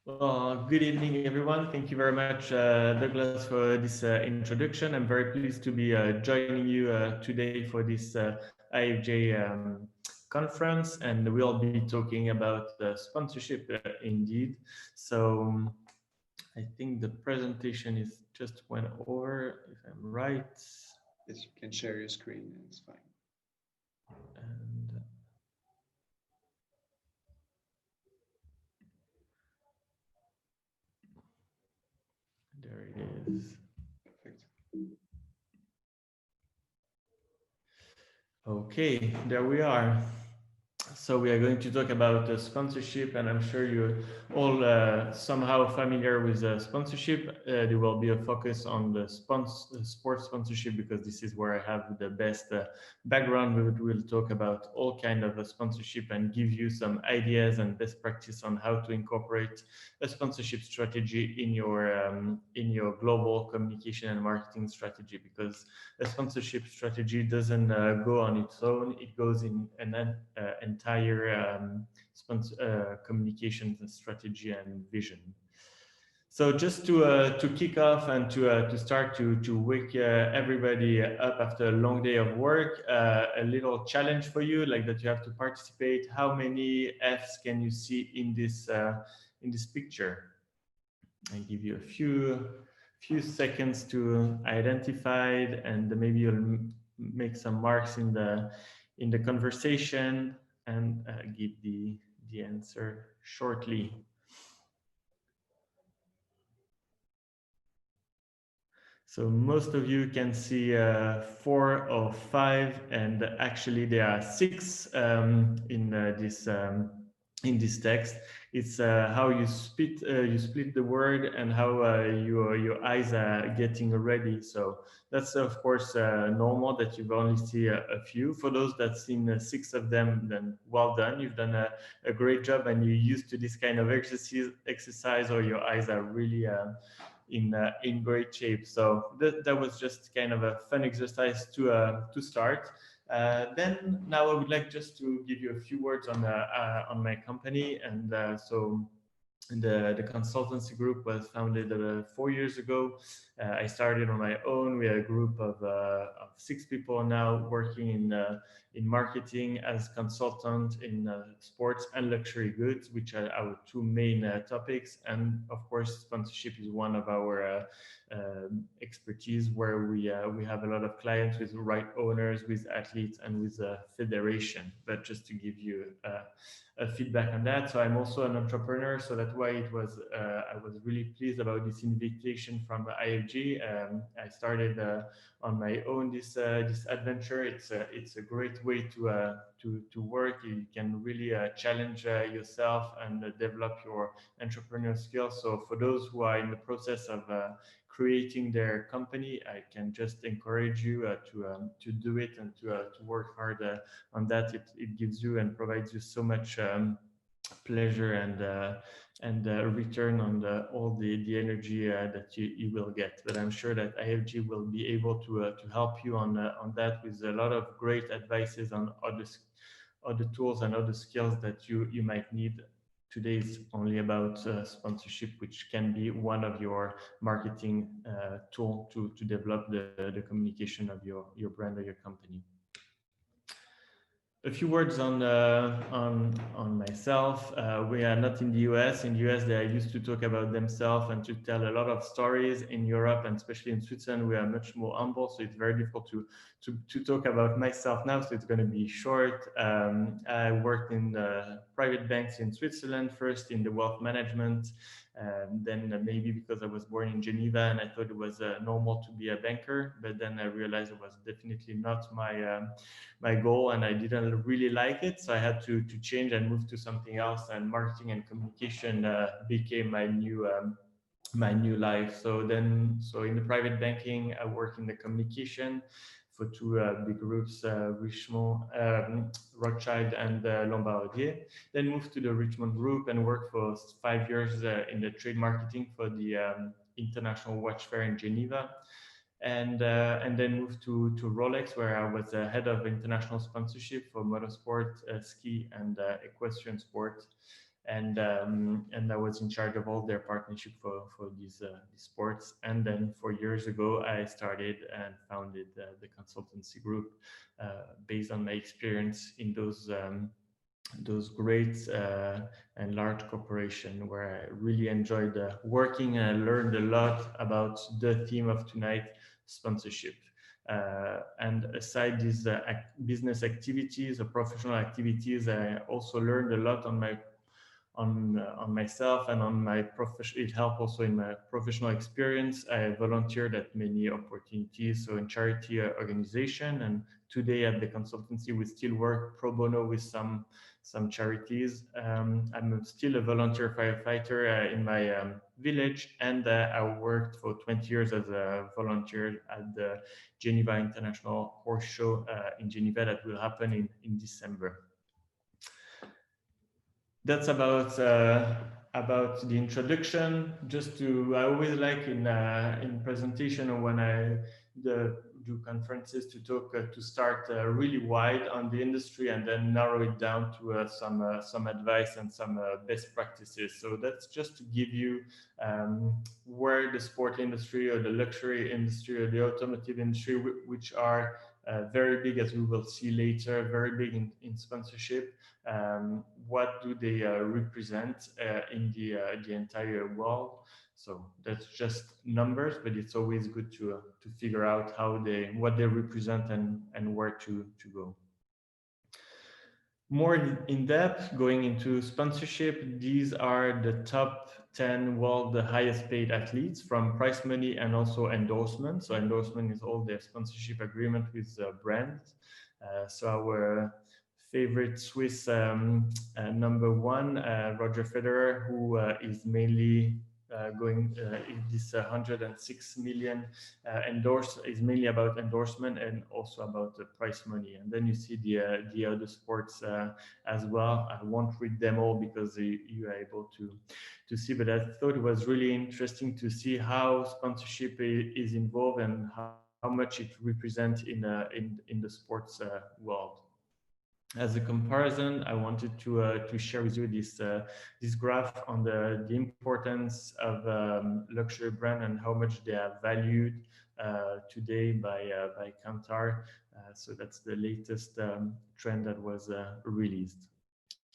Well, good evening, everyone. Thank you very much, Douglas, for this introduction. I'm very pleased to be joining you today for this IFJ conference, and we'll be talking about sponsorship indeed. So I think the presentation is just went over, if I'm right. Yes, you can share your screen, it's fine. And there it is. Perfect. Okay, there we are. So we are going to talk about sponsorship, and I'm sure you're all somehow familiar with sponsorship. There will be a focus on the sports sponsorship because this is where I have the best background. We'll talk about all kind of sponsorship and give you some ideas and best practice on how to incorporate a sponsorship strategy in your global communication and marketing strategy, because a sponsorship strategy doesn't go on its own. It goes in an entire communication strategy and vision. So just to kick off and to start to wake everybody up after a long day of work, a little challenge for you, like that you have to participate. How many Fs can you see in this picture? I give you a few seconds to identify it, and maybe you'll make some marks in the conversation and give the answer shortly. So most of you can see 4 or 5, and actually there are 6 in this text. It's how you split the word and how your eyes are getting ready. So that's of course normal that you only see a few. For those that seen 6 of them, then well done. You've done a great job, and you're used to this kind of exercise, or your eyes are really in great shape. So that was just kind of a fun exercise to start. Then now I would like just to give you a few words on my company. And so the consultancy group was founded 4 years ago. I started on my own. We are a group of 6 people now working in marketing as consultant in sports and luxury goods, which are our 2 main topics. And of course, sponsorship is one of our expertise, where we have a lot of clients with right owners, with athletes, and with federation. But just to give you feedback on that. So I'm also an entrepreneur, so that's why it was I was really pleased about this invitation from IFG. I started on my own this adventure. It's a great way to work. You can really challenge yourself and develop your entrepreneurial skills. So for those who are in the process of creating their company, I can just encourage you to do it and to work hard on that. It gives you and provides you so much pleasure and return on all the energy that you will get. But I'm sure that IFG will be able to help you on that with a lot of great advices on other tools and other skills that you might need. Today is only about sponsorship, which can be one of your marketing tool to develop the communication of your brand or your company. A few words on myself. We are not in the US. In the US, they are used to talk about themselves and to tell a lot of stories. In Europe, and especially in Switzerland, we are much more humble, so it's very difficult to talk about myself now. So it's going to be short. I worked in private banks in Switzerland, first in the wealth management. Then maybe because I was born in Geneva and I thought it was normal to be a banker, but then I realized it was definitely not my goal, and I didn't really like it. So I had to change and move to something else, and marketing and communication became my new life. So in the private banking, I work in the communication for 2 big groups, Richemont, Rothschild, and Lombardier. Then moved to the Richemont Group and worked for 5 years in the trade marketing for the International Watch Fair in Geneva. And then moved to ROLEX, where I was head of international sponsorship for motorsport, ski, and equestrian sport. and I was in charge of all their partnership for these sports. And then 4 years ago, I started and founded the consultancy group based on my experience in those great and large corporation where I really enjoyed working, and I learned a lot about the theme of tonight, sponsorship. And aside these business activities or professional activities, I also learned a lot on myself and on my profession. It helped also in my professional experience. I volunteered at many opportunities, so in charity organization, and today at the consultancy we still work pro bono with some charities. I'm still a volunteer firefighter in my village, and I worked for 20 years as a volunteer at the Geneva International Horse Show in Geneva that will happen in December. That's about the introduction. Just to, I always like in presentation or when I do conferences to talk to start really wide on the industry and then narrow it down to some advice and some best practices. So that's just to give you where the sport industry or the luxury industry or the automotive industry, which are very big, as we will see later, very big in sponsorship. What do they represent in the entire world? So that's just numbers, but it's always good to figure out what they represent and where to go. More in depth, going into sponsorship, these are the top 10 world, the highest paid athletes from prize money and also endorsement. So endorsement is all their sponsorship agreement with brands. So our favorite Swiss number one, Roger Federer, who is mainly going this 106 million is mainly about endorsement and also about the prize money. And then you see the other sports as well. I won't read them all because you are able to see, but I thought it was really interesting to see how sponsorship is involved and how much it represents in the sports world. As a comparison, I wanted to share with you this graph on the importance of luxury brand and how much they are valued today by Kantar. So that's the latest trend that was released.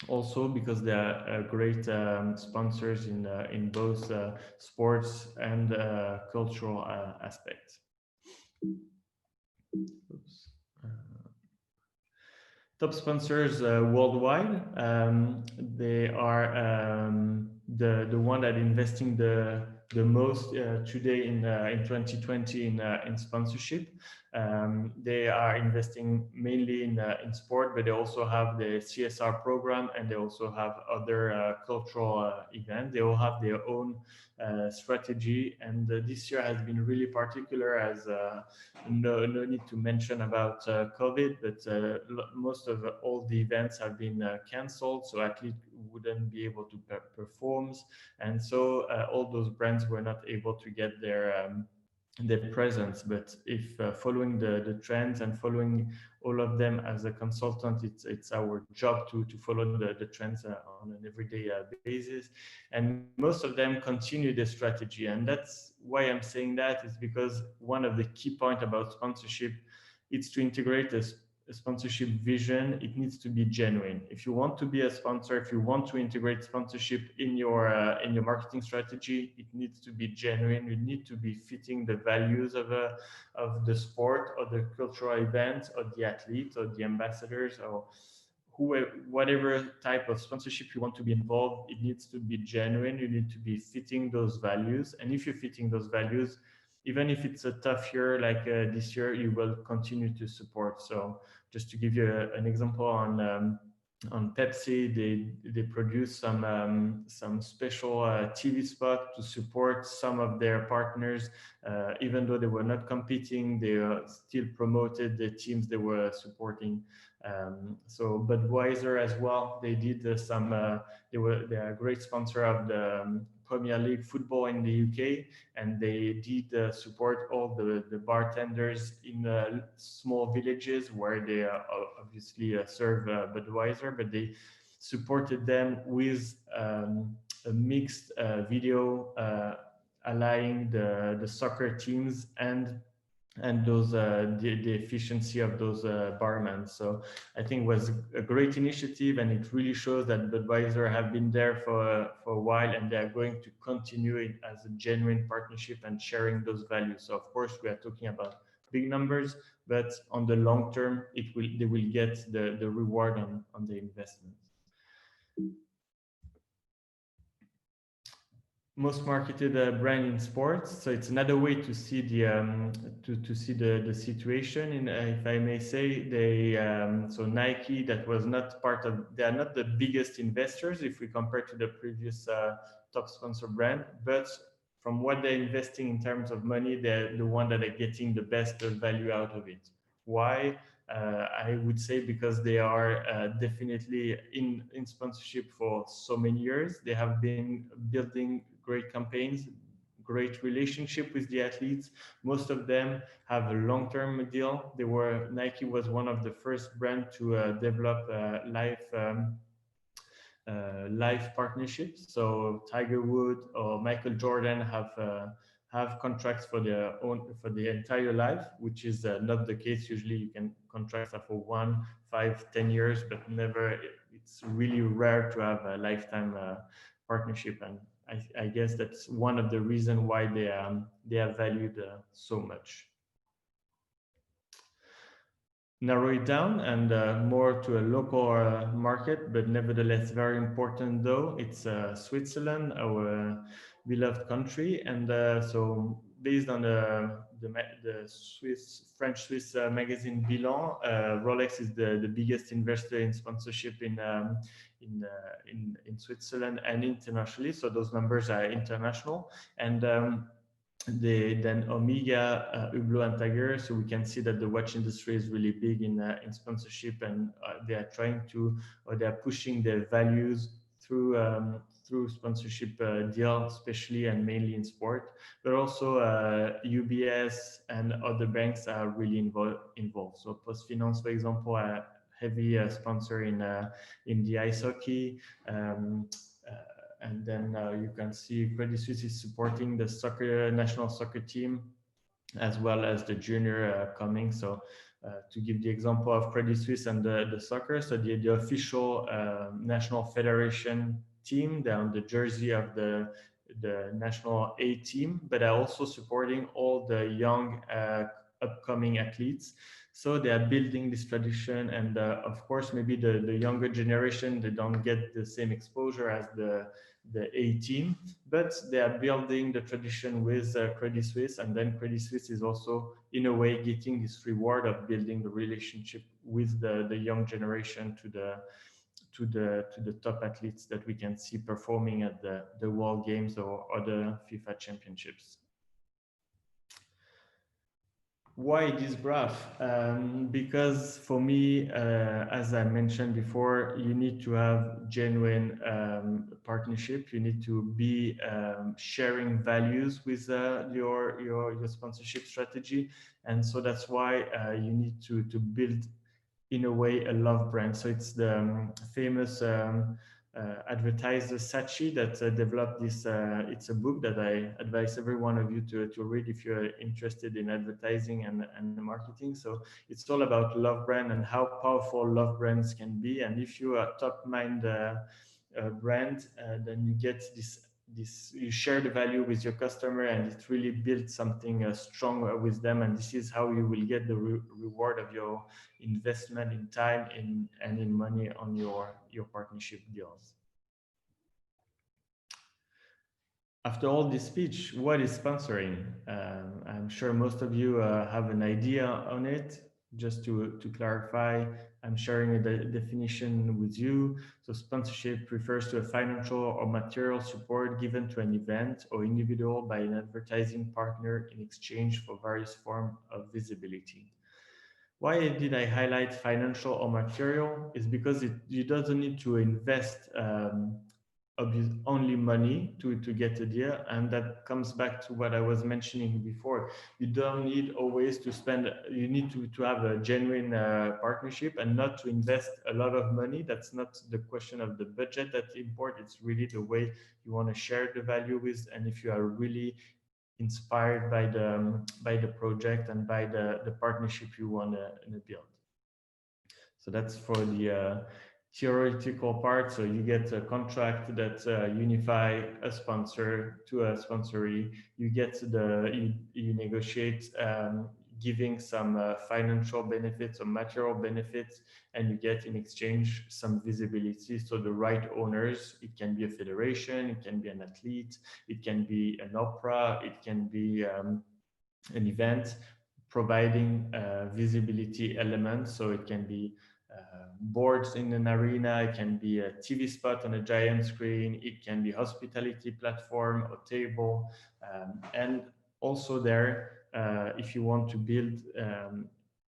Also, because they are great sponsors in both sports and cultural aspects. Oops. Top sponsors worldwide. They are the one that investing the most today in 2020 in sponsorship. They are investing mainly in sport, but they also have the CSR program and they also have other cultural events. They all have their own strategy, and this year has been really particular as no need to mention about COVID, but most of all the events have been cancelled, so athletes wouldn't be able to perform, and so all those brands were not able to get their presence. But if following the trends and following all of them as a consultant, it's our job to follow the trends on an everyday basis, and most of them continue the strategy. And that's why I'm saying that is because one of the key points about sponsorship is to integrate a sponsorship vision. It needs to be genuine. If you want to be a sponsor, if you want to integrate sponsorship in your marketing strategy, it needs to be genuine. You need to be fitting the values of the sport or the cultural event or the athlete or the ambassadors or whatever type of sponsorship you want to be involved. It needs to be genuine. You need to be fitting those values, and if you're fitting those values, even if it's a tough year like this year, you will continue to support. So just to give you an example on Pepsi, they produce some special TV spot to support some of their partners. Even though they were not competing, they still promoted the teams they were supporting. So Budweiser as well, they did they are a great sponsor of the Premier League football in the UK, and they did support all the bartenders in small villages where they obviously serve Budweiser, but supported them with a mixed video allying the soccer teams and those the efficiency of those barmen. So I think it was a great initiative, and it really shows that Budweiser have been there for a while, and they are going to continue it as a genuine partnership and sharing those values. So of course we are talking about big numbers, but on the long term, they will get the reward on the investment. Most marketed brand in sports. So it's another way to see to see the situation. In if I may say, they so Nike, that was not part of. They are not the biggest investors if we compare to the previous top sponsor brand, but from what they're investing in terms of money, they're the one that are getting the best value out of it. Why? I would say because they are definitely in sponsorship for so many years. They have been building great campaigns, great relationship with the athletes. Most of them have a long-term deal. Nike was one of the first brands to develop live partnerships. So Tiger Woods or Michael Jordan have contracts for their own for the entire life, which is not the case. Usually, you can contracts are for 1, 5, 10 years, but never. It's really rare to have a lifetime partnership, and I guess that's one of the reasons why they are valued so much. Narrow it down and more to a local market, but nevertheless very important though. It's Switzerland, our beloved country, and so based on the French-Swiss magazine Bilan, Rolex is the biggest investor in sponsorship in Switzerland and internationally. So those numbers are international, and then Omega, Hublot, and Tiger. So we can see that the watch industry is really big in sponsorship, and they are trying to, or they are pushing their values through sponsorship deals, especially and mainly in sport. But also UBS and other banks are really involved. So PostFinance, for example, a heavy sponsor in the ice hockey. And then you can see Credit Suisse is supporting the national soccer team, as well as the junior coming. So to give the example of Credit Suisse and the soccer, so the official national federation team, they're on the jersey of the national A team, but are also supporting all the young upcoming athletes. So they are building this tradition, and of course, maybe the younger generation, they don't get the same exposure as the A team, but they are building the tradition with Credit Suisse, and then Credit Suisse is also, in a way, getting this reward of building the relationship with the young generation to the top athletes that we can see performing at the World Games or other FIFA championships. Why this graph? Because for me, as I mentioned before, you need to have genuine partnership. You need to be sharing values with your sponsorship strategy, and so that's why you need to build, in a way, a love brand. So it's the famous advertiser Saatchi that developed this. It's a book that I advise every one of you to read if you're interested in advertising and marketing. So it's all about love brand and how powerful love brands can be. And if you are a top mind brand, then you get this you share the value with your customer, and it really builds something strong with them, and this is how you will get the reward of your investment in time and in money on your partnership deals. After all this speech, what is sponsoring? I'm sure most of you have an idea on it. Just to clarify, I'm sharing a definition with you. So sponsorship refers to a financial or material support given to an event or individual by an advertising partner in exchange for various forms of visibility. Why did I highlight financial or material? Is because you doesn't need to invest only money to get a deal. And that comes back to what I was mentioning before. You don't need always to spend, you need to have a genuine partnership and not to invest a lot of money. That's not the question of the budget that's important. It's really the way you want to share the value with, and if you are really inspired by the project and by the partnership you want to build. So that's for the theoretical part. So you get a contract that unify a sponsor to a sponsoree. You get you negotiate giving some financial benefits or material benefits, and you get in exchange some visibility. So the right owners, it can be a federation, it can be an athlete, it can be an opera, it can be an event, providing visibility elements. So it can be boards in an arena, it can be a TV spot on a giant screen, it can be hospitality platform or table. And also there, if you want to build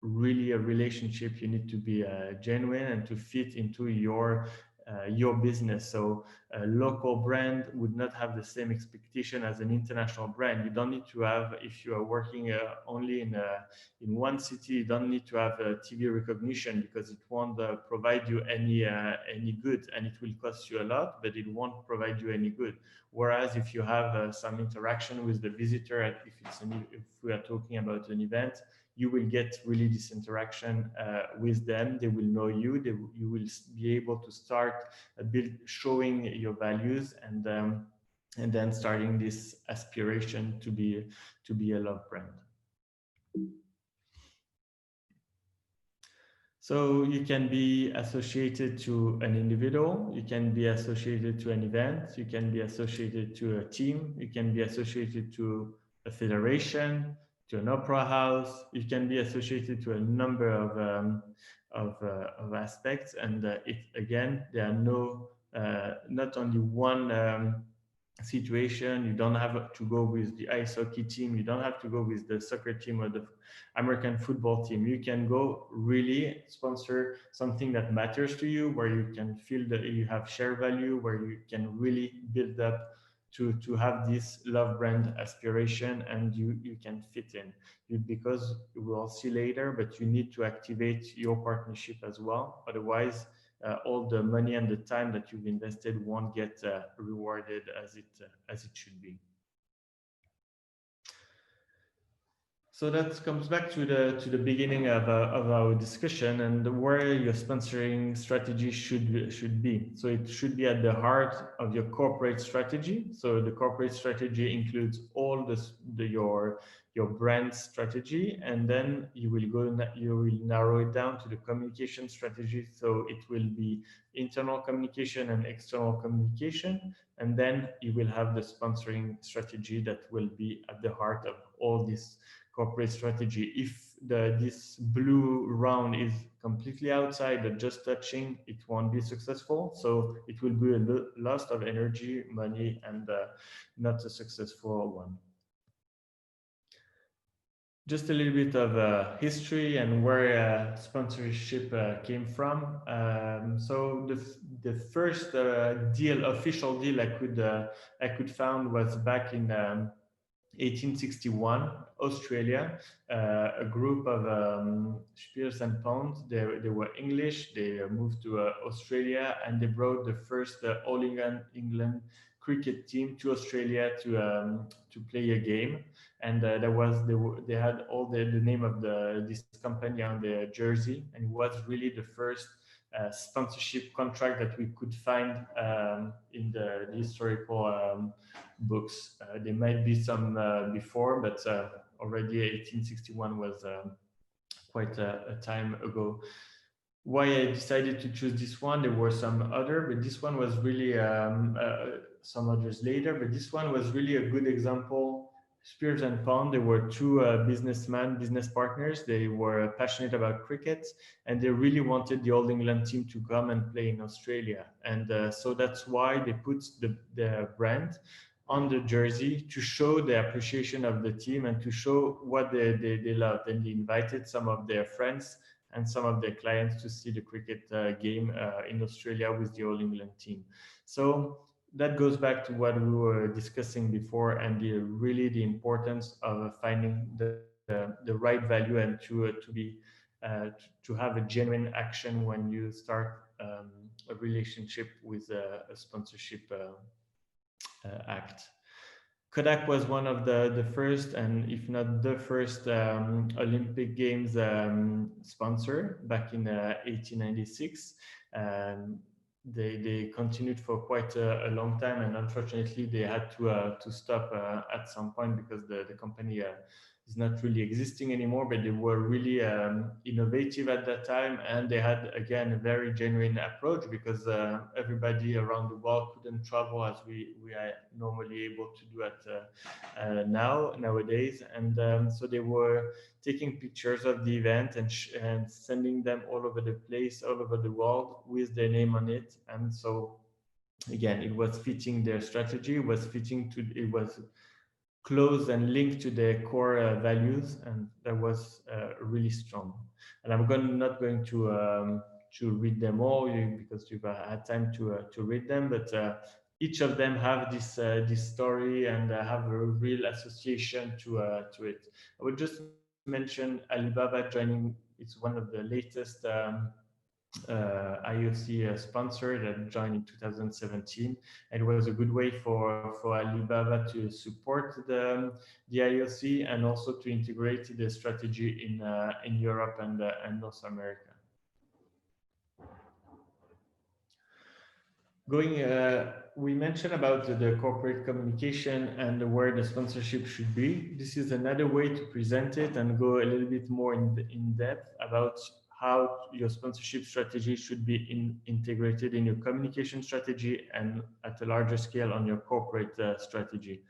really a relationship, you need to be genuine and to fit into your business. So a local brand would not have the same expectation as an international brand. You don't need to have, if you are working only in one city, you don't need to have TV recognition, because it won't provide you any good, and it will cost you a lot, but it won't provide you any good. Whereas if you have some interaction with the visitor, if we are talking about an event, you will get really this interaction with them. They will know you. You will be able to start showing your values, and then starting this aspiration to be a love brand. So you can be associated to an individual, you can be associated to an event, you can be associated to a team, you can be associated to a federation, to an opera house, you can be associated to a number of aspects. And again, there are not only one situation. You don't have to go with the ice hockey team, you don't have to go with the soccer team or the American football team. You can go really sponsor something that matters to you, where you can feel that you have share value, where you can really build up to have this love brand aspiration, and you can fit in. Because we'll see later, but you need to activate your partnership as well. Otherwise, all the money and the time that you've invested won't get rewarded as it should be. So that comes back to the beginning of our discussion, and where your sponsoring strategy should be. So it should be at the heart of your corporate strategy. So the corporate strategy includes all your brand strategy, and then you will narrow it down to the communication strategy. So it will be internal communication and external communication, and then you will have the sponsoring strategy that will be at the heart of all this corporate strategy. If this blue round is completely outside or just touching, it won't be successful. So it will be a loss of energy, money, and not a successful one. Just a little bit of history and where sponsorship came from. So the first official deal I could found was back in 1861, Australia. A group of Spears and Pound, they were English, they moved to Australia, and they brought the first All England cricket team to Australia to play a game. And they had all the name of this company on their jersey, and it was really the first sponsorship contract that we could find in the historical books. There might be some before, but already 1861 was quite a time ago. Why I decided to choose this one, there were some other, but this one was really some others later, but this one was really a good example. Spears and Pound, they were two business partners. They were passionate about cricket, and they really wanted the All England team to come and play in Australia. And so that's why they put the brand on the jersey to show the appreciation of the team and to show what they loved. And they invited some of their friends and some of their clients to see the cricket game in Australia with the All England team. So that goes back to what we were discussing before, and really the importance of finding the right value and to have a genuine action when you start a relationship with a sponsorship act. Kodak was one of the first, and if not the first, Olympic Games sponsor back in 1896. Um, they continued for quite a long time, and unfortunately, they had to stop at some point because the company is not really existing anymore. But they were really innovative at that time, and they had again a very genuine approach because everybody around the world couldn't travel as we are normally able to do at nowadays, and so they were taking pictures of the event and sending them all over the place, all over the world with their name on it. And so again, it was fitting their strategy, it was close and linked to their core values, and that was really strong. And not going to read them all because you've had time to read them, but each of them have this story and have a real association to it. I would just mention Alibaba joining. It's one of the latest IOC sponsor that joined in 2017. It was a good way for Alibaba to support the IOC and also to integrate the strategy in Europe and North America. We mentioned about the corporate communication and where the sponsorship should be. This is another way to present it and go a little bit more in depth about how your sponsorship strategy should be integrated in your communication strategy and at a larger scale on your corporate strategy.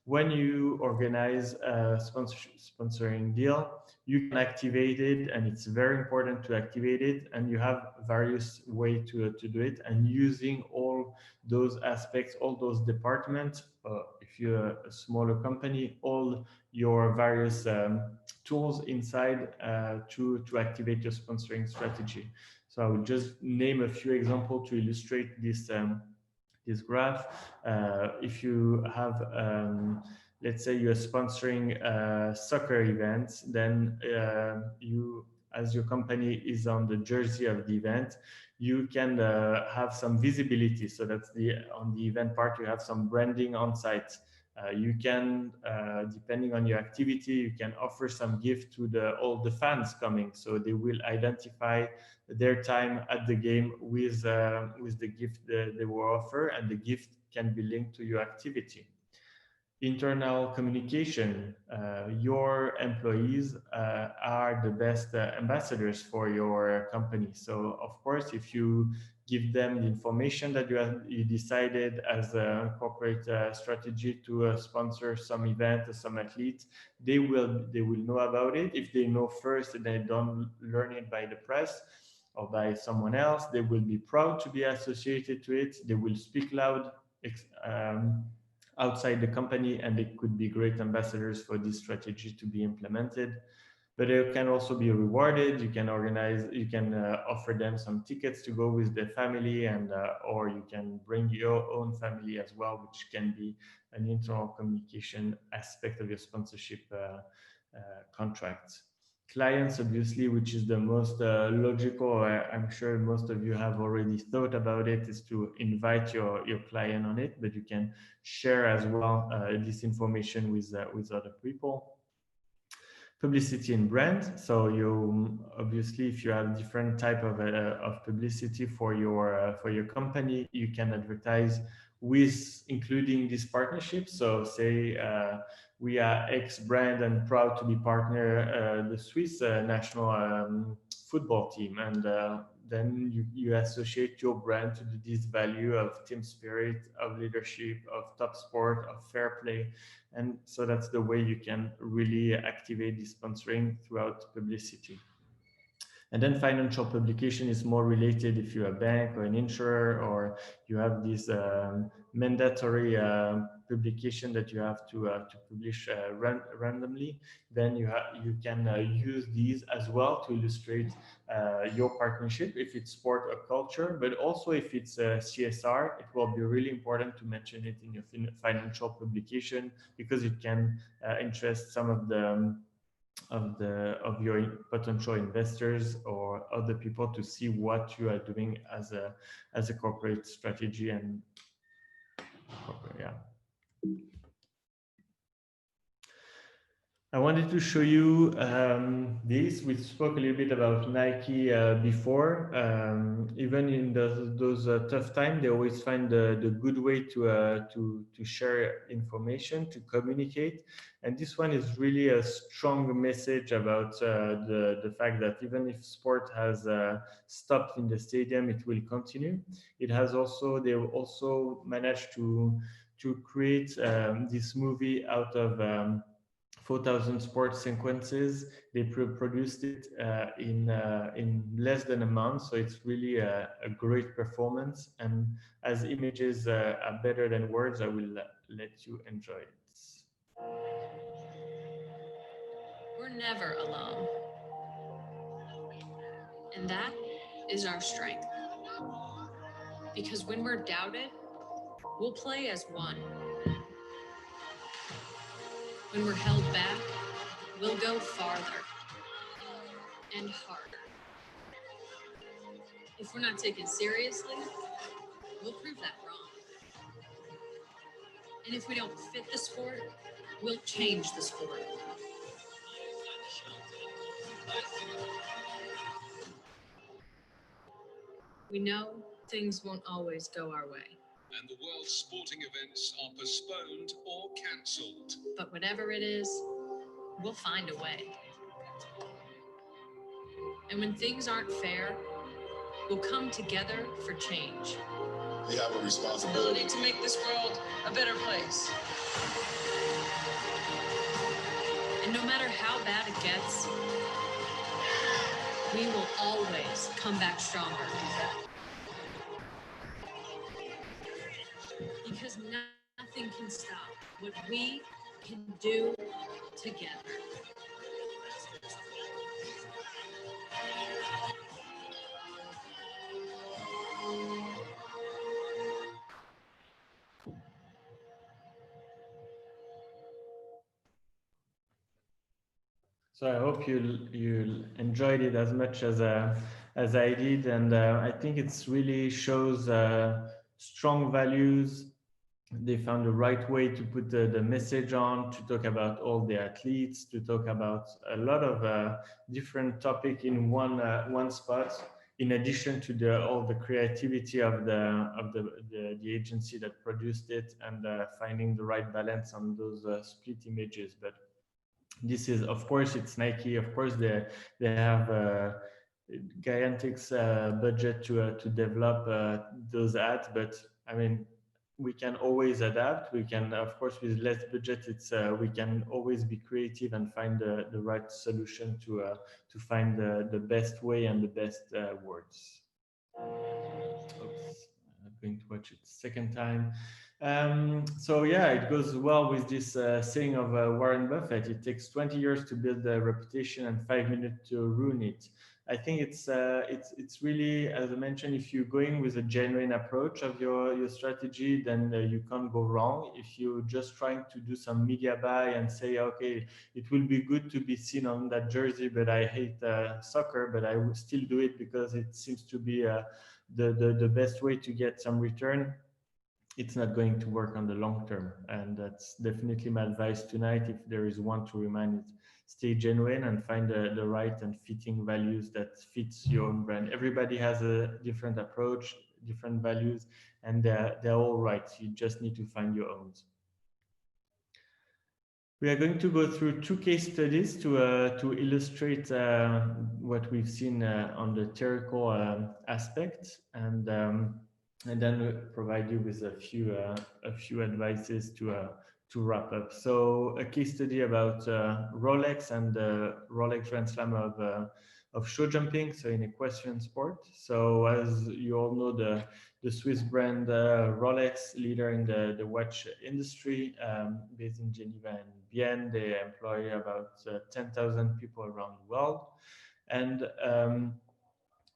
When you organize a sponsoring deal, you can activate it, and it's very important to activate it. And you have various ways to do it, and using all those aspects, all those departments. If you're a smaller company, all your various tools inside to activate your sponsoring strategy. So I will just name a few examples to illustrate this graph. If you have, let's say you're sponsoring a soccer event, then you, as your company is on the jersey of the event, you can have some visibility. So that's on the event part, you have some branding on site. You can, depending on your activity, you can offer some gift to all the fans coming. So they will identify their time at the game with the gift they will offer, and the gift can be linked to your activity. Internal communication. Your employees are the best ambassadors for your company. So of course, if you give them the information that you decided as a corporate strategy to sponsor some event or some athlete, they will know about it. If they know first and they don't learn it by the press or by someone else, they will be proud to be associated to it. They will speak loud outside the company, and they could be great ambassadors for this strategy to be implemented. But they can also be rewarded. You can offer them some tickets to go with their family, and or you can bring your own family as well, which can be an internal communication aspect of your sponsorship contract. Clients, obviously, which is the most logical. I'm sure most of you have already thought about it, is to invite your client on it, but you can share as well this information with other people. Publicity and brand. So you obviously, if you have different type of publicity for your company, you can advertise with including this partnership. So say we are X brand and proud to be partner the Swiss national football team, and then you associate your brand to this value of team spirit, of leadership, of top sport, of fair play. And so that's the way you can really activate the sponsoring throughout publicity. And then financial publication is more related if you're a bank or an insurer, or you have this mandatory publication that you have to publish randomly. Then you can use these as well to illustrate your partnership, if it's sport or culture, but also if it's CSR, it will be really important to mention it in your financial publication, because it can interest some of the of your potential investors or other people to see what you are doing as a corporate strategy and corporate, yeah. I wanted to show you this. We spoke a little bit about Nike before. Even in those tough times, they always find the good way to share information, to communicate. And this one is really a strong message about the fact that even if sport has stopped in the stadium, it will continue. It has also, they also managed to create this movie out of 4,000 sports sequences. They produced it in less than a month, so it's really a great performance. And as images are better than words, I will let you enjoy it. We're never alone, and that is our strength. Because when we're doubted, we'll play as one. When we're held back, we'll go farther and harder. If we're not taken seriously, we'll prove that wrong. And if we don't fit the sport, we'll change the sport. We know things won't always go our way. And the world's sporting events are postponed or cancelled. But whatever it is, we'll find a way. And when things aren't fair, we'll come together for change. We have a responsibility to make this world a better place. And no matter how bad it gets, we will always come back stronger. Because nothing can stop what we can do together. So I hope you'll enjoyed it as much as I did, and I think it's really shows strong values. They found the right way to put the message on, to talk about all the athletes, to talk about a lot of different topic in one spot. In addition to all the creativity of the agency that produced it, and finding the right balance on those split images, but. This is, of course, it's Nike. Of course, they have a gigantic budget to develop those ads. But I mean, we can always adapt. We can, of course, with less budget, it's we can always be creative and find the right solution to find the best way and the best words. Oops, I'm going to watch it second time. So yeah, it goes well with this saying of Warren Buffett. It takes 20 years to build a reputation and 5 minutes to ruin it. I think it's really, as I mentioned, if you're going with a genuine approach of your strategy, then you can't go wrong. If you're just trying to do some media buy and say, okay, it will be good to be seen on that jersey, but I hate soccer, but I will still do it because it seems to be the best way to get some return, it's not going to work on the long term. And that's definitely my advice tonight. If there is one to remind it, stay genuine and find the right and fitting values that fits your own brand. Everybody has a different approach, different values, and they're all right. You just need to find your own. We are going to go through two case studies to illustrate what we've seen on the theoretical aspect, and then we'll provide you with a few advices to wrap up. So a case study about Rolex and the Rolex Grand Slam of show jumping, so in equestrian sport. So as you all know, the Swiss brand Rolex, leader in the watch industry, based in Geneva and Bienne. They employ about 10,000 people around the world. And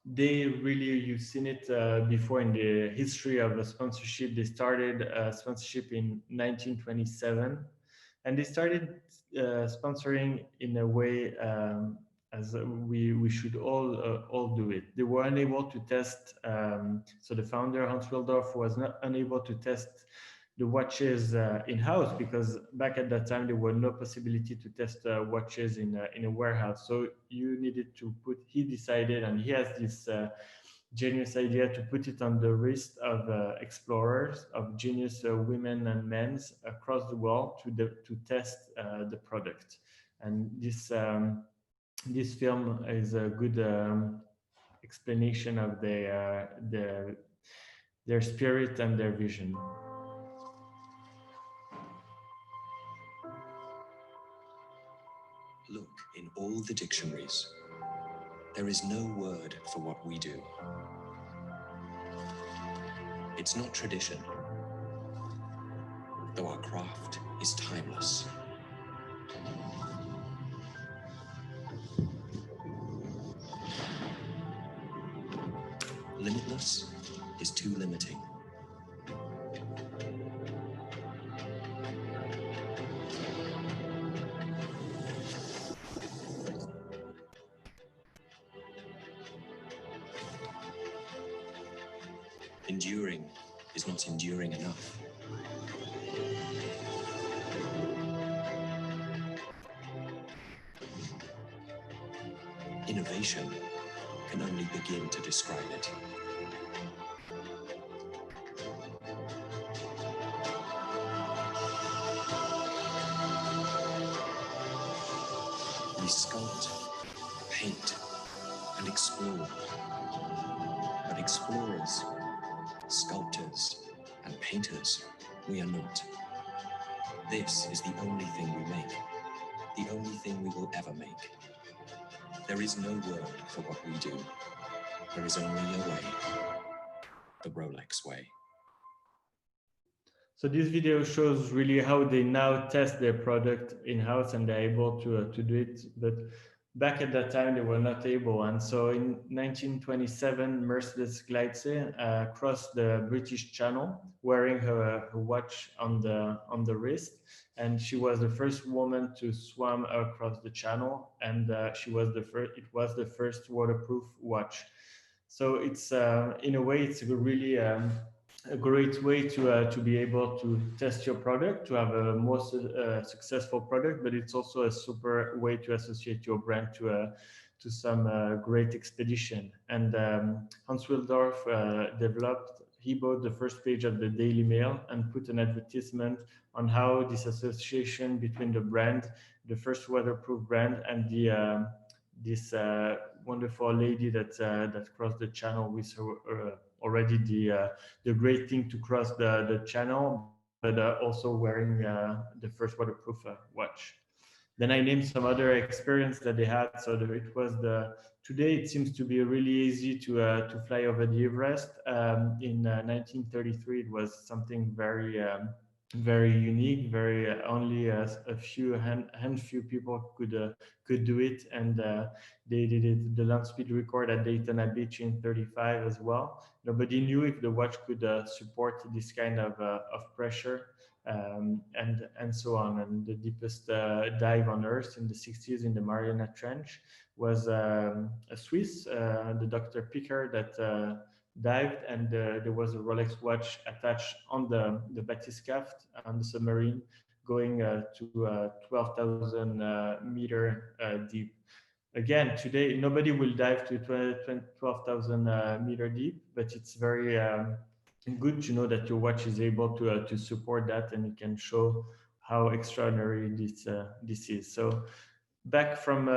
they really, you've seen it before in the history of a sponsorship. They started sponsorship in 1927, and they started sponsoring in a way as we should all do it. They were unable to test. So the founder Hans Wilsdorf was not unable to test the watches in-house, because back at that time there were no possibility to test watches in a warehouse. So you needed to put. He decided, and he has this genius idea to put it on the wrist of explorers, of genius women and men across the world to test the product. And this film is a good explanation of their spirit and their vision. Look in all the dictionaries. There is no word for what we do. It's not tradition, though our craft is timeless. Limitless is too limiting. Enduring is not enduring enough. Innovation can only begin to describe it. We sculpt, paint, and explore. But explorers, sculptors, and painters, we are not. This is the only thing we make, the only thing we will ever make. There is no word for what we do. There is only a way, the Rolex way. So this video shows really how they now test their product in-house, and they're able to do it. But back at that time, they were not able. And so in 1927, Mercedes Gleitze crossed the British Channel wearing her watch on the wrist. And she was the first woman to swim across the channel. And she was it was the first waterproof watch. So it's in a way, it's really a great way to be able to test your product, to have a more successful product, but it's also a super way to associate your brand to some great expedition. And Hans Wilsdorf he bought the first page of the Daily Mail and put an advertisement on how this association between the brand, the first waterproof brand, and this wonderful lady that crossed the channel with her, already the great thing to cross the channel, but also wearing the first waterproof watch. Then I named some other experience that they had. So it was today it seems to be really easy to fly over the Everest. In 1933, it was something very very unique, very only a few people could do it, and they did it, the land speed record at Daytona Beach in 35 as well. Nobody knew if the watch could support this kind of pressure, and so on. And the deepest dive on Earth in the 60s in the Mariana Trench was a Swiss, the Dr. Picker, that dived, and there was a Rolex watch attached on the bathyscaphe on the submarine, going to 12,000 meter deep. Again, today nobody will dive to 12,000 meter deep, but it's very good to know that your watch is able to support that, and it can show how extraordinary this is. So back from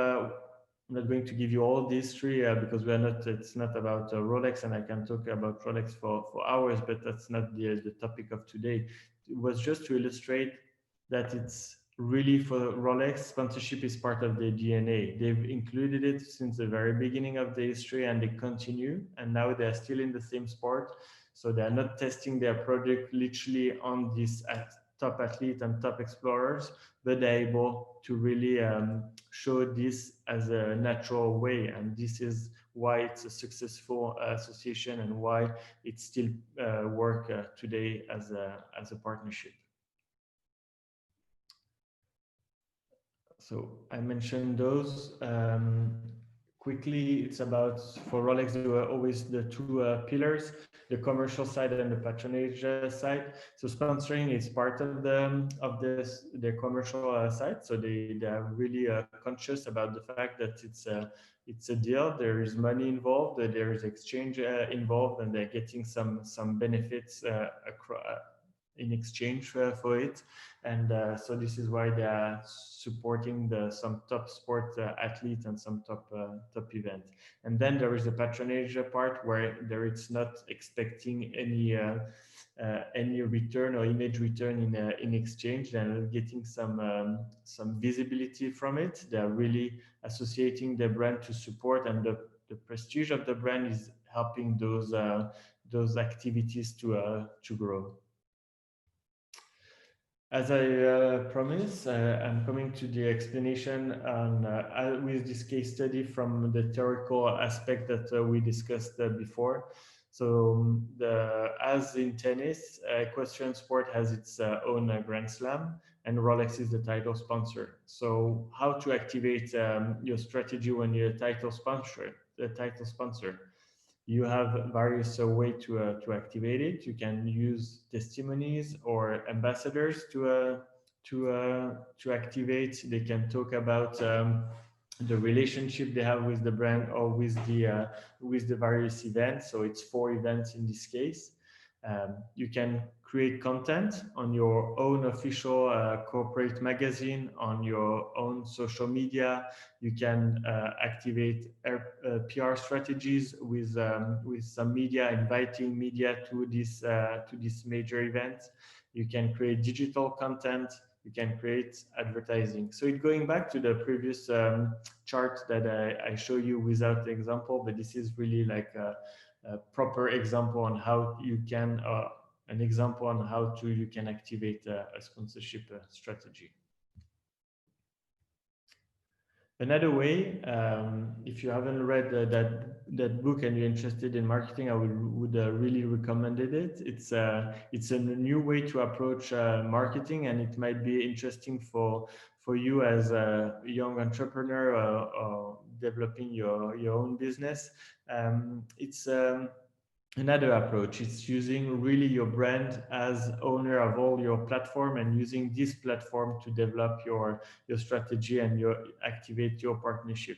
I'm not going to give you all the history because it's not about Rolex, and I can talk about Rolex for hours, but that's not the topic of today. It was just to illustrate that it's really for Rolex, sponsorship is part of their DNA. They've included it since the very beginning of the history, and they continue. And now they're still in the same sport, so they're not testing their product literally on these top athlete and top explorers, but they're able to really show this as a natural way. And this is why it's a successful association and why it still work today as a partnership. So I mentioned those quickly. It's about, for Rolex, there were always the two pillars, the commercial side and the patronage side. So sponsoring is part of the commercial side. So they are really conscious about the fact that it's a deal. There is money involved, there is exchange involved, and they're getting some benefits in exchange for it. And so this is why they are supporting some top sport athletes and some top event. And then there is a patronage part where it's not expecting any return or image return in exchange. They're getting some visibility from it. They're really associating the brand to support, and the prestige of the brand is helping those activities to grow. As I promised, I'm coming to the explanation on with this case study from the theoretical aspect that we discussed before. So as in tennis, equestrian sport has its own Grand Slam, and Rolex is the title sponsor. So how to activate your strategy when you're a title sponsor? You have various ways to activate it. You can use testimonies or ambassadors to activate. They can talk about the relationship they have with the brand or with the various events. So it's 4 events in this case. You can create content on your own official corporate magazine, on your own social media. You can activate PR strategies with some media, inviting media to this major event. You can create digital content. You can create advertising. So it's going back to the previous chart that I show you without the example, but this is really like a proper example on how you can you can activate a sponsorship strategy. Another way, if you haven't read that book and you're interested in marketing, I would really recommend it. It's a new way to approach marketing, and it might be interesting for you as a young entrepreneur or developing your own business. It's another approach. It's using really your brand as owner of all your platform, and using this platform to develop your strategy and activate your partnership.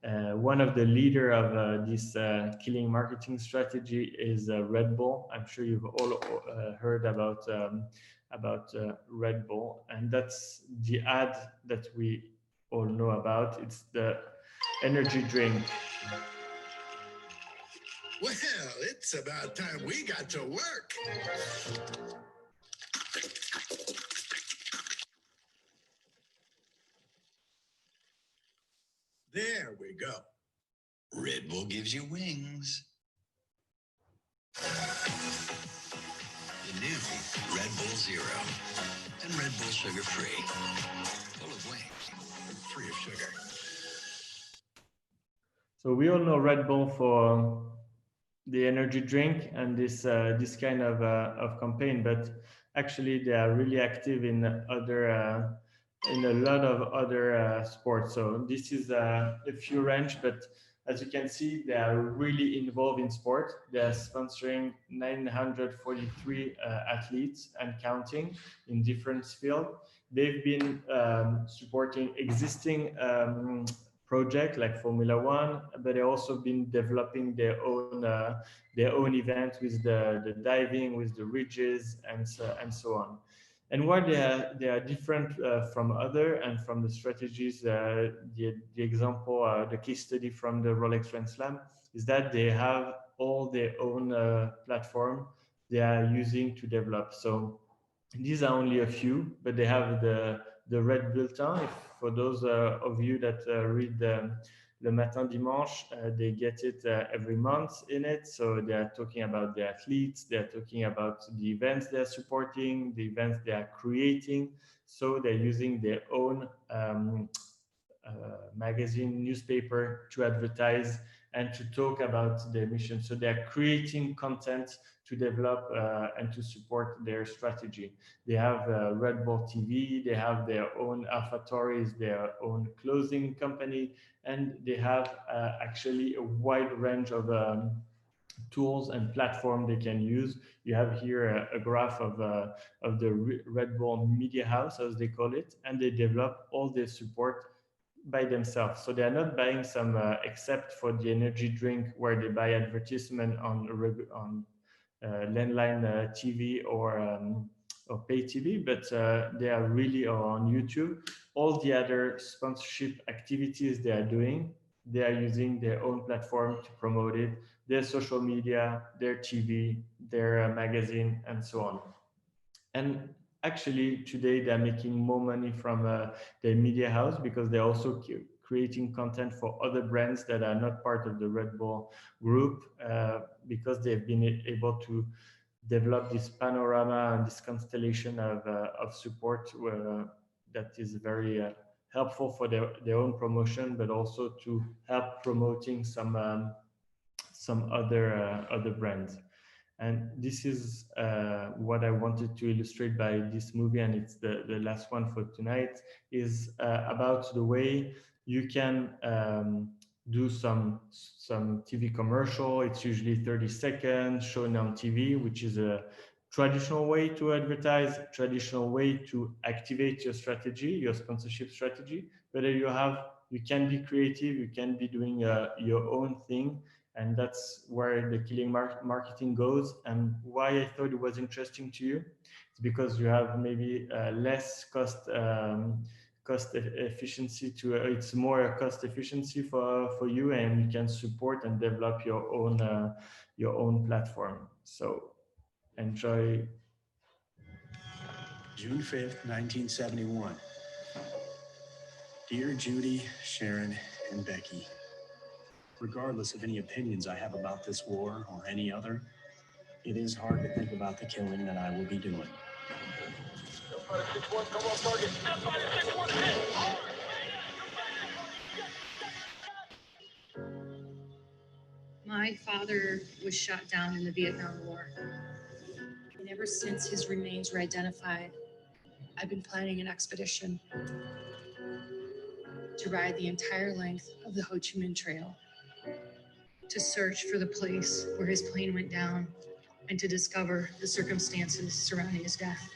One of the leader of this killing marketing strategy is REDBULL. I'm sure you've all heard about REDBULL, and that's the ad that we all know about. It's the energy drink. Well, it's about time we got to work. There we go. Red Bull gives you wings. The new Red Bull Zero and Red Bull Sugar Free. Full of wings, free of sugar. So we all know Red Bull for the energy drink and this kind of campaign, but actually they are really active in a lot of other sports. So this is a few range, but as you can see, they are really involved in sport. They are sponsoring 943 athletes and counting in different fields. They've been supporting existing project like Formula One, but they've also been developing their own event with the diving, with the ridges, and so on. And why they are different from other and from the strategies, the example, the case study from the Rolex Grand Slam is that they have all their own platform they are using to develop. So these are only a few, but they have the the Red Bulletin. If for those of you that read Le Matin Dimanche, they get it every month in it. So they are talking about the athletes, they are talking about the events they are supporting, the events they are creating. So they're using their own magazine, newspaper to advertise and to talk about their mission. So they're creating content to develop and to support their strategy. They have REDBULL TV, they have their own AlphaTauri, their own clothing company, and they have actually a wide range of tools and platform they can use. You have here a graph of the REDBULL Media House, as they call it, and they develop all their support by themselves. So they are not buying some, except for the energy drink where they buy advertisement on landline TV or pay TV, but they are really on YouTube. All the other sponsorship activities they are doing, they are using their own platform to promote it, their social media, their TV, their magazine, and so on. And actually, today they're making more money from their media house because they're also creating content for other brands that are not part of the REDBULL group, because they've been able to develop this panorama and this constellation of support that is very helpful for their own promotion, but also to help promoting some other brands. And this is what I wanted to illustrate by this movie, and it's the last one for tonight, is about the way you can do some TV commercial. It's usually 30 seconds shown on TV, which is a traditional way to advertise, traditional way to activate your strategy, your sponsorship strategy. But you can be creative, you can be doing your own thing. And that's where the killing marketing goes. And why I thought it was interesting to you, it's because you have maybe less cost efficiency to it's more cost efficiency for you, and you can support and develop your own platform. So enjoy. June 5th, 1971. Dear Judy, Sharon, and Becky, regardless of any opinions I have about this war or any other, it is hard to think about the killing that I will be doing. My father was shot down in the Vietnam War. And ever since his remains were identified, I've been planning an expedition to ride the entire length of the Ho Chi Minh Trail, to search for the place where his plane went down and to discover the circumstances surrounding his death.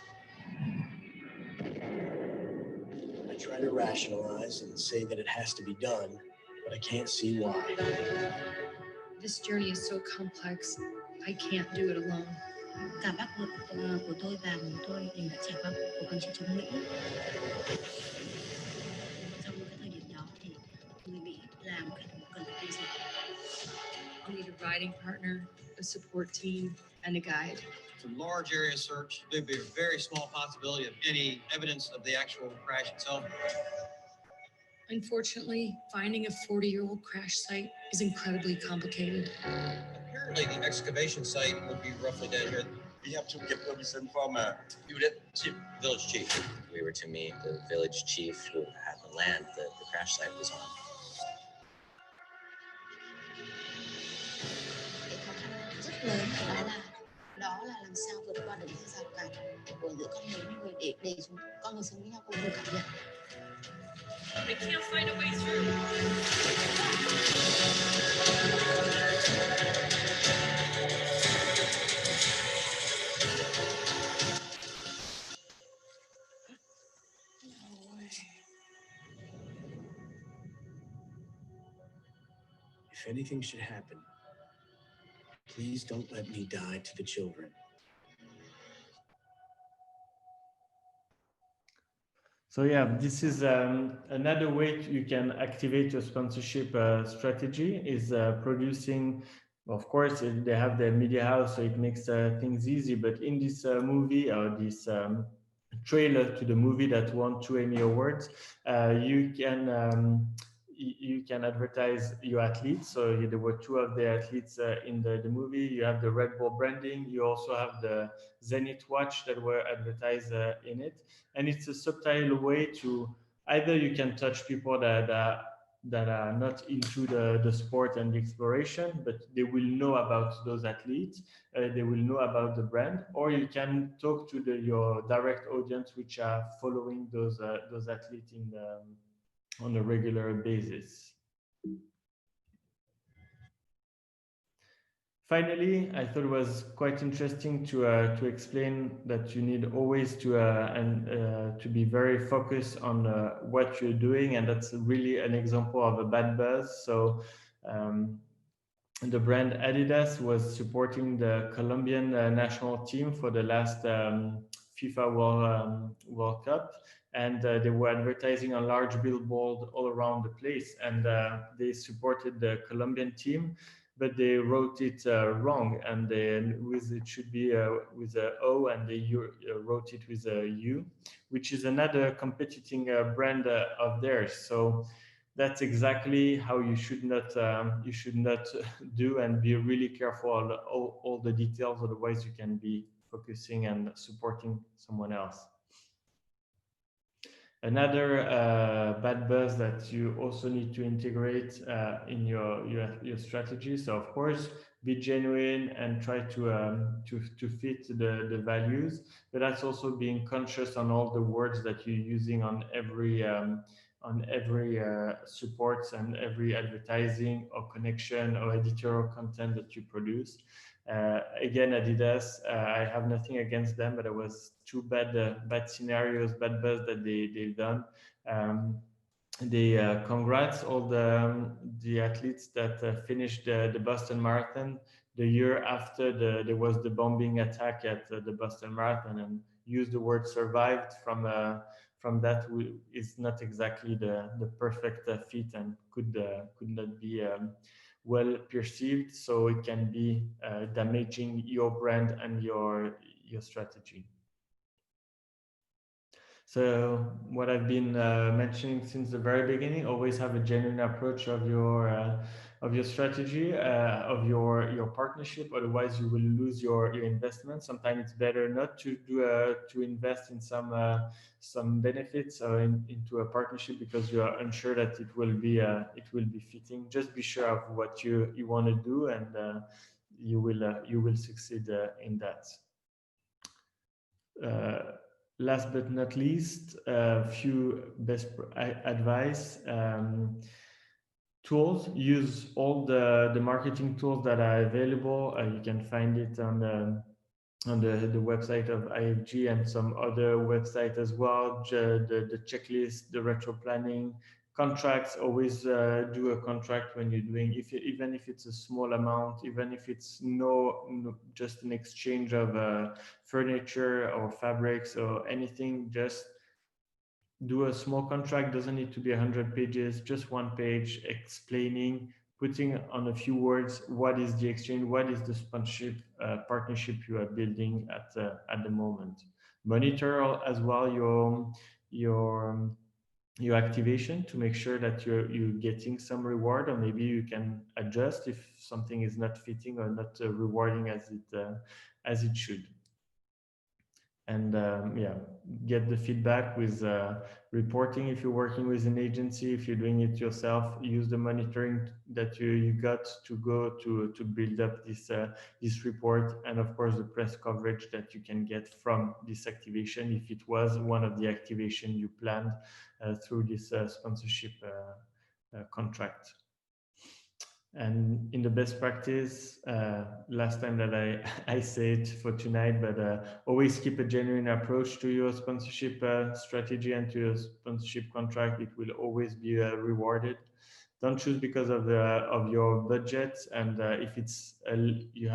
I try to rationalize and say that it has to be done, but I can't see why. This journey is so complex, I can't do it alone. Cả bác của tôi và tôi đều đã trải qua cuộc kháng chiến chống Mỹ. Trong cái thời điểm đó thì người Mỹ làm cần phải làm gì? I'll need a riding partner, a support team, and a guide. It's a large area search. There'd be a very small possibility of any evidence of the actual crash itself. Unfortunately, finding a 40-year-old crash site is incredibly complicated. Apparently, the excavation site would be roughly down here. We have to get permission from village chief. We were to meet the village chief who had the land that the crash site was on. Cái khó khăn rất lớn đó là làm sao vượt qua được những rào cản của giữa con người với người để con người sống với nhau cùng được cảm nhận. I can't find a way through. If anything should happen, please don't let me die to the children. So yeah, this is another way you can activate your sponsorship strategy is producing. Of course, they have their media house, so it makes things easy. But in this movie or this trailer to the movie that won 2 Emmy Awards, you can advertise your athletes. So there were two of the athletes in the movie. You have the Red Bull branding. You also have the Zenith watch that were advertised in it. And it's a subtle way to either you can touch people that are not into the sport and the exploration, but they will know about those athletes. They will know about the brand, or you can talk to your direct audience, which are following those athletes on a regular basis. Finally, I thought it was quite interesting to explain that you need always to be very focused on what you're doing, and that's really an example of a bad buzz. So the brand Adidas was supporting the Colombian national team for the last FIFA World Cup, and they were advertising on large billboard all around the place, and they supported the Colombian team, but they wrote it wrong, and it should be with a O, and they wrote it with a U, which is another competing brand of theirs. So that's exactly how you should not do, and be really careful on all the details. Otherwise, you can be focusing and supporting someone else. Another bad buzz that you also need to integrate in your strategy. So of course, be genuine and try to fit the values, but that's also being conscious on all the words that you're using on every supports and every advertising or connection or editorial content that you produce. Again, Adidas, I have nothing against them, but it was two bad scenarios, bad buzz that they've done. Congrats all the athletes that finished the Boston Marathon the year after there was the bombing attack at the Boston Marathon, and used the word survived from that is not exactly the perfect fit, and could not be well perceived, so it can be damaging your brand and your strategy. So what I've been mentioning since the very beginning, always have a genuine approach of your strategy, of your partnership. Otherwise, you will lose your investment. Sometimes it's better not to do to invest in some benefits or into a partnership, because you are unsure that it will be fitting. Just be sure of what you want to do, and you will succeed in that. Last but not least, a few best advice. Tools. Use all the marketing tools that are available. You can find it on the website of IFG and some other website as well. The checklist, the retro planning, contracts. Always do a contract when you're doing, even if it's a small amount, even if it's just an exchange of furniture or fabrics or anything. Just do a small contract. Doesn't need to be 100 pages, just 1 page, explaining, putting on a few words what is the exchange, what is the sponsorship partnership you are building at the moment. Monitor as well your activation to make sure that you're getting some reward, or maybe you can adjust if something is not fitting or not rewarding as it should. And get the feedback with reporting if you're working with an agency. If you're doing it yourself, use the monitoring that you got to go to build up this report, and of course the press coverage that you can get from this activation, if it was one of the activation you planned through this sponsorship contract. And in the best practice, last time that I say it for tonight, but always keep a genuine approach to your sponsorship strategy and to your sponsorship contract. It will always be rewarded. Don't choose because of your budget, and if it's you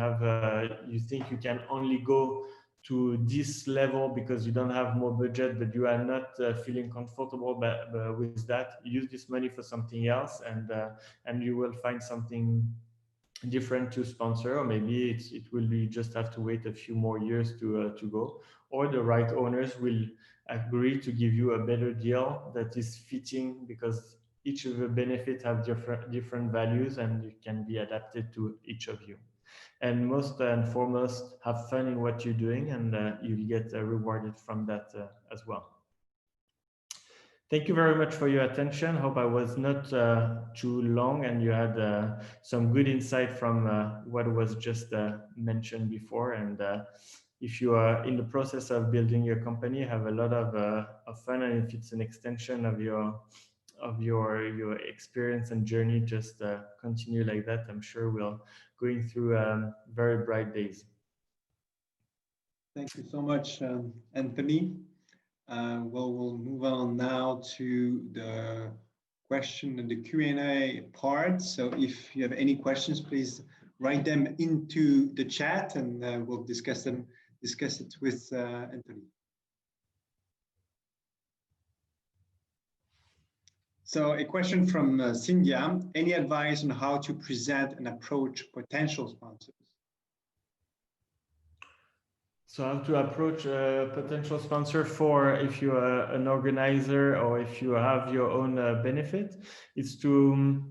think you can only go to this level because you don't have more budget, but you are not feeling comfortable with that, use this money for something else, and you will find something different to sponsor, or maybe it will be just have to wait a few more years to go, or the right owners will agree to give you a better deal that is fitting, because each of the benefits have different values and it can be adapted to each of you. And most and foremost, have fun in what you're doing, and you'll get rewarded from that as well. Thank you very much for your attention. Hope I was not too long and you had some good insight from what was just mentioned before. And if you are in the process of building your company, have a lot of fun. And if it's an extension of your experience and journey, just continue like that. I'm sure we'll going through very bright days. Thank you so much, Anthony. Well, we'll move on now to the question and the Q&A part. So if you have any questions, please write them into the chat, and we'll discuss it with Anthony. So a question from Cynthia: any advice on how to present and approach potential sponsors? So how to approach a potential sponsor for if you are an organizer or if you have your own benefit, it's to,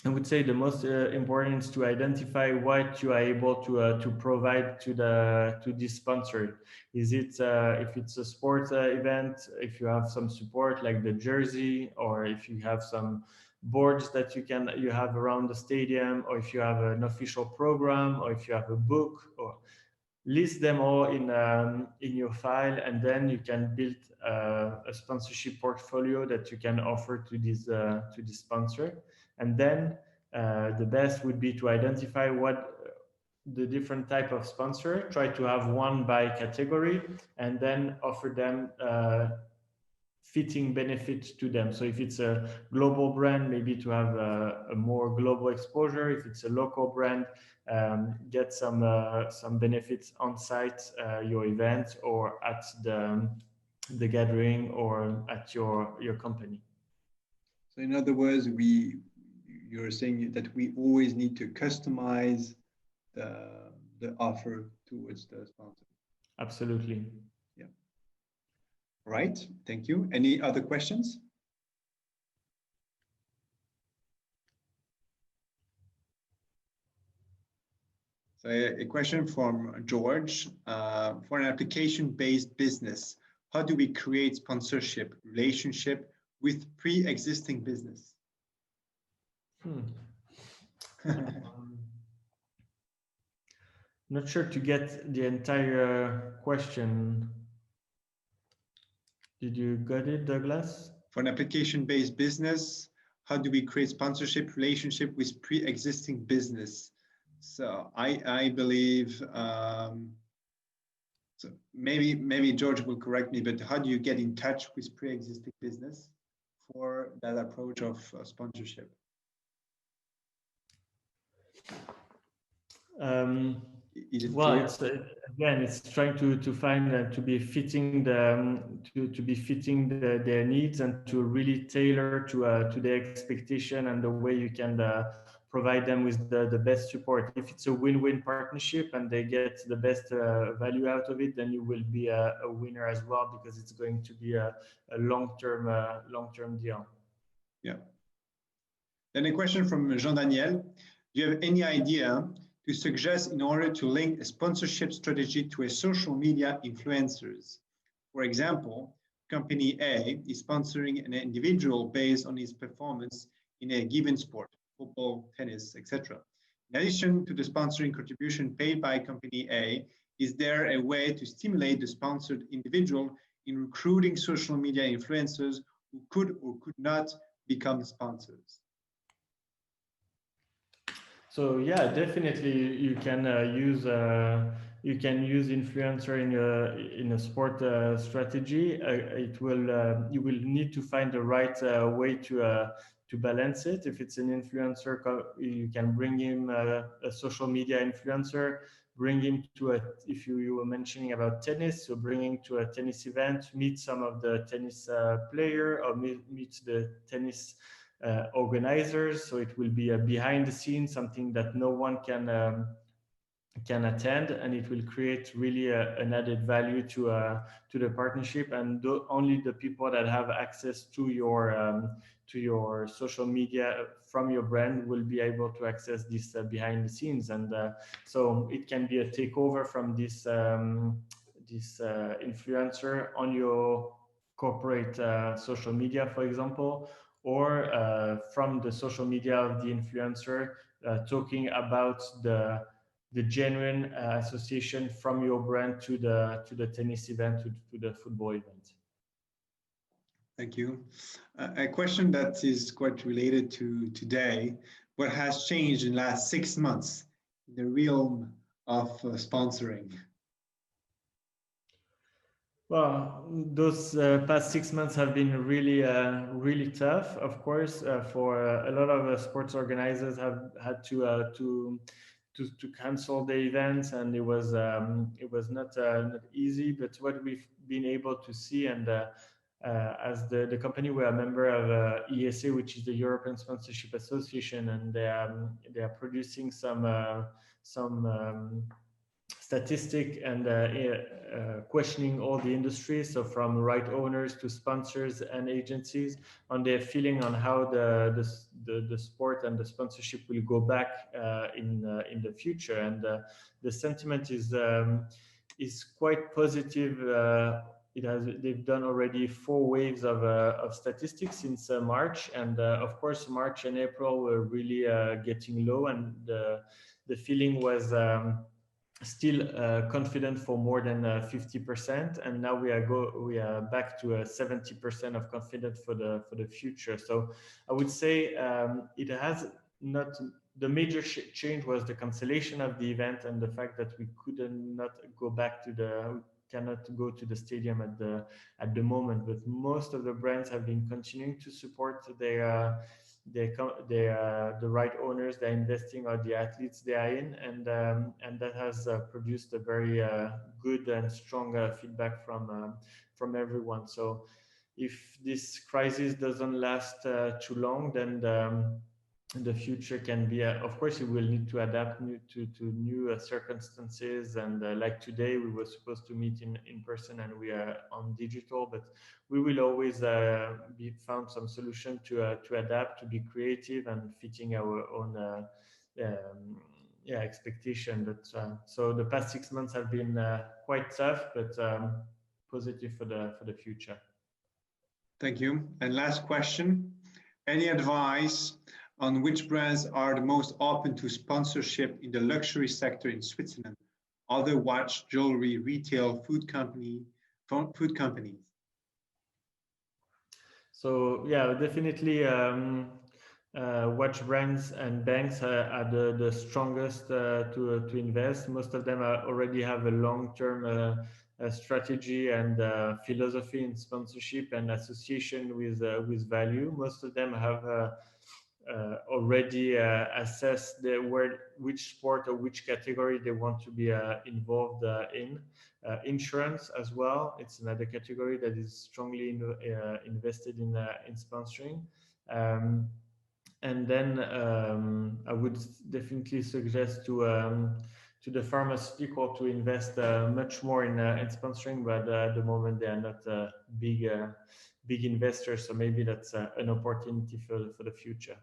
I would say the most important is to identify what you are able to provide to this sponsor. Is it if it's a sports event, if you have some support like the jersey, or if you have some boards that you have around the stadium, or if you have an official program, or if you have a book, or list them all in your file, and then you can build a sponsorship portfolio that you can offer to this sponsor. And then the best would be to identify what the different type of sponsor, try to have one by category, and then offer them fitting benefit to them. So if it's a global brand, maybe to have a more global exposure. If it's a local brand, get some benefits on site, your event, or at the gathering, or at your company. So in other words, you're saying that we always need to customize the offer towards the sponsor. Absolutely. Yeah. Right. Thank you. Any other questions? So a question from George: for an application-based business, how do we create sponsorship relationship with pre-existing business? Not sure to get the entire question. Did you get it, Douglas? For an application-based business, how do we create sponsorship relationship with pre-existing business? So I believe, so maybe George will correct me, but how do you get in touch with pre-existing business for that approach of sponsorship? Well, it's again, it's trying to find to be fitting their needs, and to really tailor to their expectation and the way you can provide them with the best support. If it's a win-win partnership and they get the best value out of it, then you will be a winner as well, because it's going to be a long-term deal. Yeah. Then a question from Jean-Daniel: do you have any idea to suggest in order to link a sponsorship strategy to a social media influencers? For example, company A is sponsoring an individual based on his performance in a given sport, football, tennis, etc. In addition to the sponsoring contribution paid by company A, is there a way to stimulate the sponsored individual in recruiting social media influencers who could or could not become sponsors? So yeah, definitely you can use influencer in a sport strategy. You will need to find the right way to balance it. If it's an influencer, you can bring him a social media influencer, bring him to if you were mentioning about tennis, so bring him to a tennis event, meet some of the tennis player, or meet the tennis organizers. So it will be a behind the scenes, something that no one can can attend, and it will create really an added value to the partnership, and only the people that have access to your social media from your brand will be able to access this behind the scenes. And so it can be a takeover from this influencer on your corporate social media, for example, or from the social media of the influencer talking about the genuine association from your brand to the tennis event, to the football event. Thank you. A question that is quite related to today: what has changed in the last 6 months in the realm of sponsoring? Well, those past 6 months have been really tough. Of course, for a lot of sports organizers have had to cancel the events, and it was not easy. But what we've been able to see, and as the company, we're a member of ESA, which is the European Sponsorship Association, and they are producing some statistic and questioning all the industries, so from right owners to sponsors and agencies, on their feeling on how the sport and the sponsorship will go back in the future. And the sentiment is quite positive. They've done already 4 waves of statistics since March, and of course March and April were really getting low, and the feeling was still confident for more than 50%, and now we are back to 70% of confidence for the future. So I would say it has not. The major change was the cancellation of the event and the fact that we cannot go to the stadium at the moment. But most of the brands have been continuing to support the right owners they're investing, or the athletes they are in, and that has produced a very good and strong feedback from everyone. So if this crisis doesn't last too long, then the future can be of course we will need to adapt to new circumstances, and like today we were supposed to meet in person and we are on digital, but we will always be found some solution to adapt, to be creative and fitting our own expectation. But so the past 6 months have been quite tough, but positive for the future. Thank you. And last question: any advice on which brands are the most open to sponsorship in the luxury sector in Switzerland? Other watch, jewelry, retail, food companies. So yeah, definitely watch brands and banks are the strongest to invest. Most of them already have a long-term strategy and philosophy in sponsorship and association with value. Most of them have already assessed which sport or which category they want to be involved in. Insurance as well, it's another category that is strongly invested in sponsoring. And then I would definitely suggest to the pharmaceutical to invest much more in sponsoring, but at the moment they are not big investors, so maybe that's an opportunity for the future.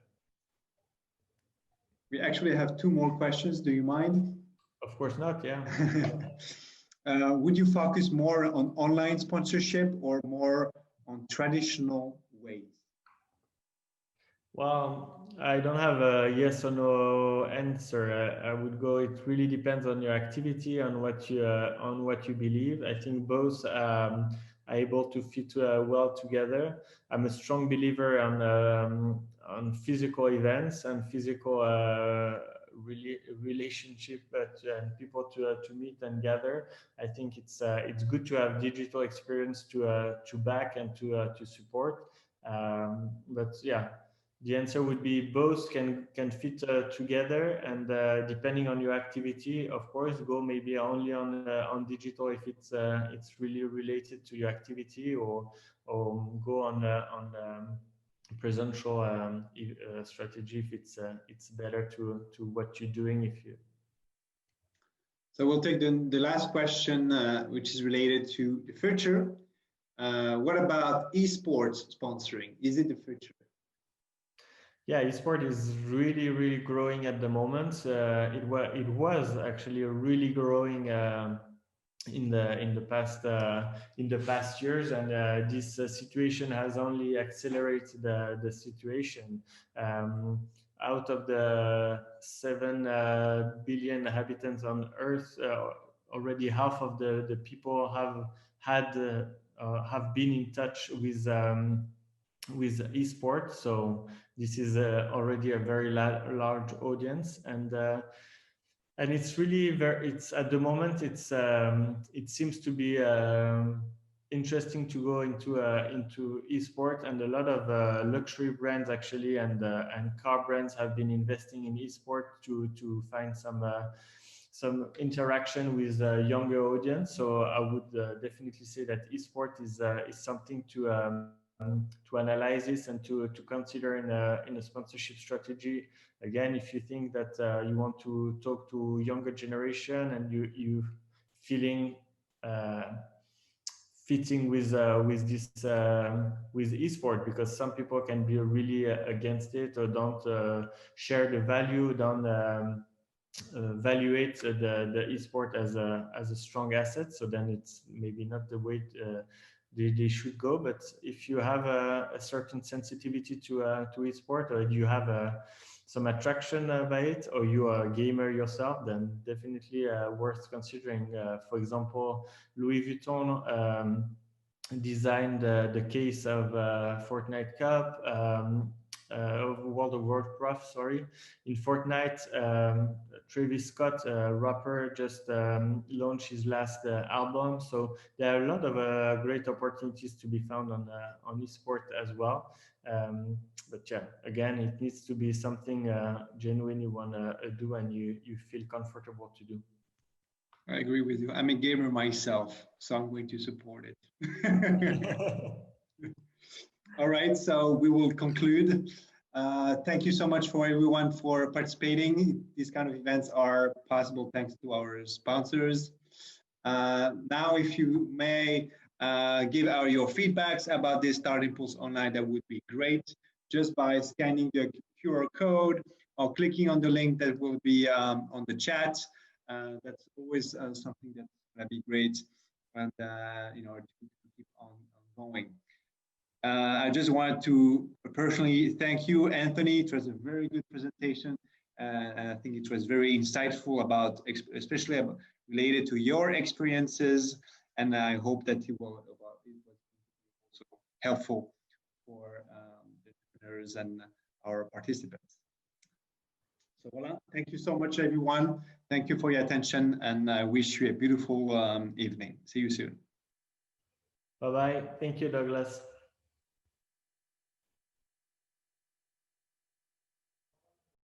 We actually have 2 more questions. Do you mind? Of course not, yeah. Would you focus more on online sponsorship or more on traditional ways? Well, I don't have a yes or no answer. I would go, it really depends on your activity, on what you believe. I think both are able to fit well together. I'm a strong believer on physical events and physical relationship, and people to meet and gather. I think it's good to have digital experience to back and to support. But yeah, the answer would be both can fit together, and depending on your activity, of course, go maybe only on digital if it's really related to your activity, or go on presential strategy if it's better to what you're doing. So we'll take the last question, which is related to the future. What about esports sponsoring? Is it the future? Yeah, esport is really, really growing at the moment. It was actually really growing in the past years, and this situation has only accelerated the situation. Out of the 7 billion inhabitants on Earth, already half of the people have been in touch with esports. So this is already a very large audience, and it's really it's at the moment it seems to be interesting to go into esport, and a lot of luxury brands actually and car brands have been investing in esport to find some interaction with a younger audience. So I would definitely say that esport is something to analyze this and to consider in a sponsorship strategy. Again, if you think that you want to talk to younger generation and you feeling fitting with this with esport, because some people can be really against it or don't share the value, don't evaluate the esport as a strong asset, so then it's maybe not the way they should go. But if you have a certain sensitivity to esport, or you have some attraction by it, or you are a gamer yourself, then definitely worth considering. For example, Louis Vuitton designed the case of Fortnite Cup, of World of Warcraft, sorry. In Fortnite, Travis Scott, rapper, just launched his last album. So there are a lot of great opportunities to be found on esport as well. But yeah, again, it needs to be something genuine you want to do and you feel comfortable to do. I agree with you. I'm a gamer myself, so I'm going to support it. All right, so we will conclude. Thank you so much for everyone for participating. These kind of events are possible thanks to our sponsors. Now, if you may give your feedbacks about this Startimpulse Online, that would be great, just by scanning the QR code or clicking on the link that will be on the chat. That's always something that's going to be great, and you know, to keep on going. I just wanted to personally thank you, Anthony. It was a very good presentation, and I think it was very insightful about, especially related to your experiences. And I hope that it was also helpful for the entrepreneurs and our participants. So voila, thank you so much, everyone. Thank you for your attention, and I wish you a beautiful evening. See you soon. Bye-bye. Thank you, Douglas.